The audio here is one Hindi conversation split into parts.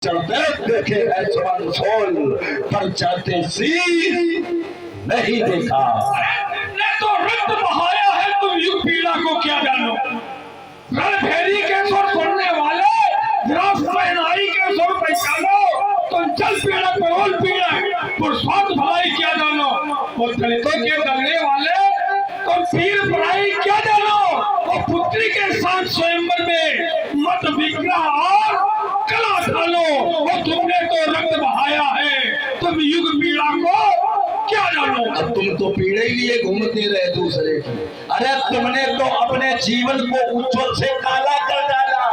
चढ़ते देखे ऐसवन सोल पर चढ़ते सी नहीं देखा। ने तो रक्त बहाया है, तुम युग पीड़ा को क्या जानो। रणभेरी के सुर सुनने वाले पहनाई के सुर पहचानो। तुम चल पीड़ा परोल पीड़ा पुरुषार्थ भलाई क्या जानो। वो दलितों के दलने वाले तुम पीर पढ़ाई क्या जानो। और पुत्री के साथ स्वयंवर में मत विग्रह और कला ढालो। और तुमने तो रक्त बहाया है, तुम युग पीड़ा को क्या जानो। अब तुम तो पीड़े ही लिए घूमते रहे दूसरे की। अरे तुमने तो अपने जीवन को उज्जवल से काला कर डाला।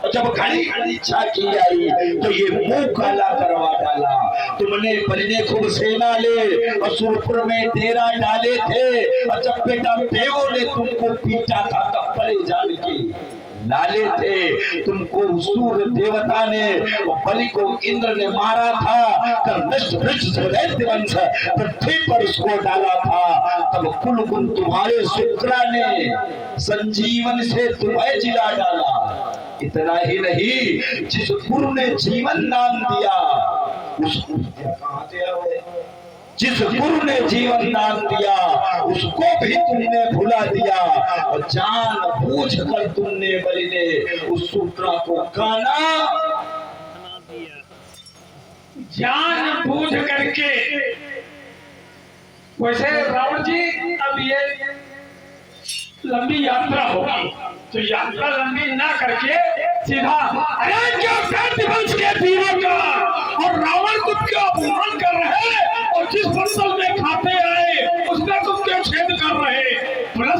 और जब घड़ी इच्छा की आई तो ये मुंह काला करवा डाला। तुमने बने खूब सेना ले और सुरपुर में डेरा डाले थे। और जब बेटा देवों ने तुमको पीटा था तब परे जान के लाले थे। तुमको सूर्य देवता ने और बलि को इंद्र ने मारा था। पृथ्वी पर उसको डाला था। तब कुल गुण तुम्हारे शुक्रा ने संजीवन से तुम्हें जिला डाला। इतना ही नहीं, जिस गुरु ने जीवन नाम दिया उसको जिस गुरु ने जीवन दान दिया उसको भी तुमने भुला दिया। और जान बूझ कर तुमने बलि ने उस सूत्रा को काना। जान बूझ करके। वैसे रावण जी अब ये लंबी यात्रा होगी तो यात्रा लंबी ना करके सीधा अरे क्या प्रतिवंश के वीरों का और रावण खुद का अपमान कर रहे हैं। और जिस फसल में खाते आए उसमें तुम क्यों छेद कर रहे।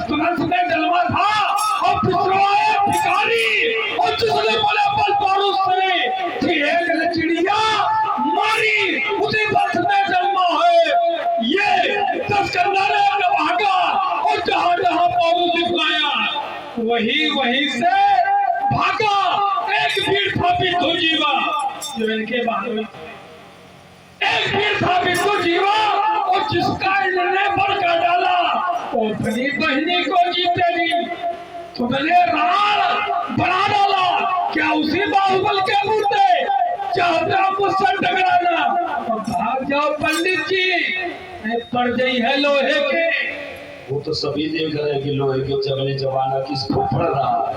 तुरंत में जलवा था और पिछड़ाए भिखारी। और जिसने बोले बल पड़ोस से एक चिड़िया मारी उसी वक्त में जन्मा है। ये 10 कंधारे का भागा और जहां जहां पौरू दिखलाया वही से भागा। एक भीड़ था बिंदु जीवा जो इनके बारे में एक भीड़ था बिंदु जीवा और जिसका इन्होंने बढ़कर डाला वो अपनी बहनी को जीते नहीं। तुमने राण बना डाला क्या उसी बाहुबल के मुद्दे चाहते हो मुझसे टकराना। और भाग जाओ पंडित जी, पड़ गई है लोहे के। वो तो सभी देख रहे कि लोहे के चलने जमाना किसको पड़ रहा है।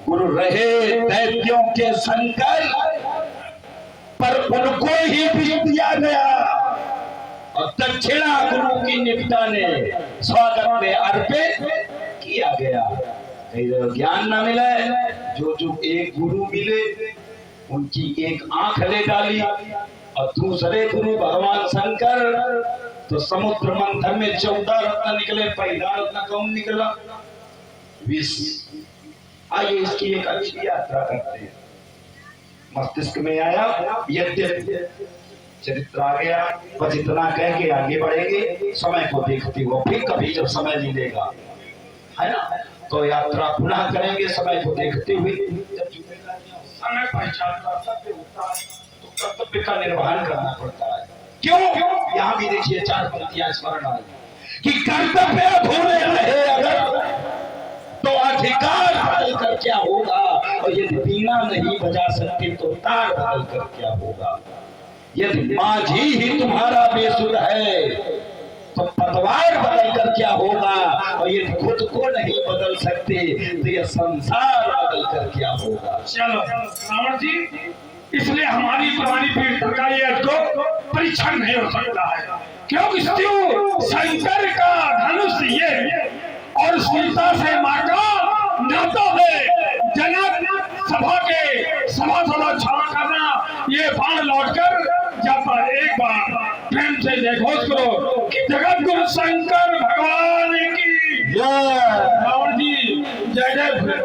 गुरु रहे दैत्यों के संकल्प पर उनको ही भी दिया गया। और दक्षिणा गुरु की निपटाने स्वागत में अर्पित किया गया। ज्ञान न मिले जो एक गुरु मिले उनकी एक आंख ले डाली। और दूसरे गुरु भगवान शंकर तो समुद्र मंथन में 14 रत्न निकले। पहला रत्न कौन निकला? विष। आइए इसकी एक अच्छी यात्रा करते हैं। मस्तिष्क में आया यद्यपि चरित्र आ गया बस इतना कह के आगे बढ़ेंगे समय को देखते हुए। फिर कभी जब समय मिलेगा है ना तो यात्रा पुनः करेंगे समय को देखते हुए। जब समय पहचान तो कर्तव्य का निर्वहन करना पड़ता है। क्यों? यहाँ भी देखिए 4 पंक्तियां स्मरण आई कि कर्तव्य अधूरे रहे अगर तो अधिकार बदल कर क्या होगा। और यदि बीना नहीं बजा सकते तो तार बदल कर क्या होगा। यदि माझी ही तुम्हारा बेसुध है तो पतवार बदल कर क्या होगा। और यदि खुद को नहीं बदल सकते तो यह संसार बदल कर क्या होगा। चलो रावण जी, इसलिए हमारी पुरानी पीढ़ी का ये तो परीक्षण नहीं हो सकता है। क्योंकि शंकर का धनुष ये और सीता से मां का नाता है। जनक सभा के सभा क्षमा करना ये बाण लौटकर जाता। एक बार प्रेम से देखो करो कि जगत गुरु शंकर भगवान की जय। रावण जी जय जय।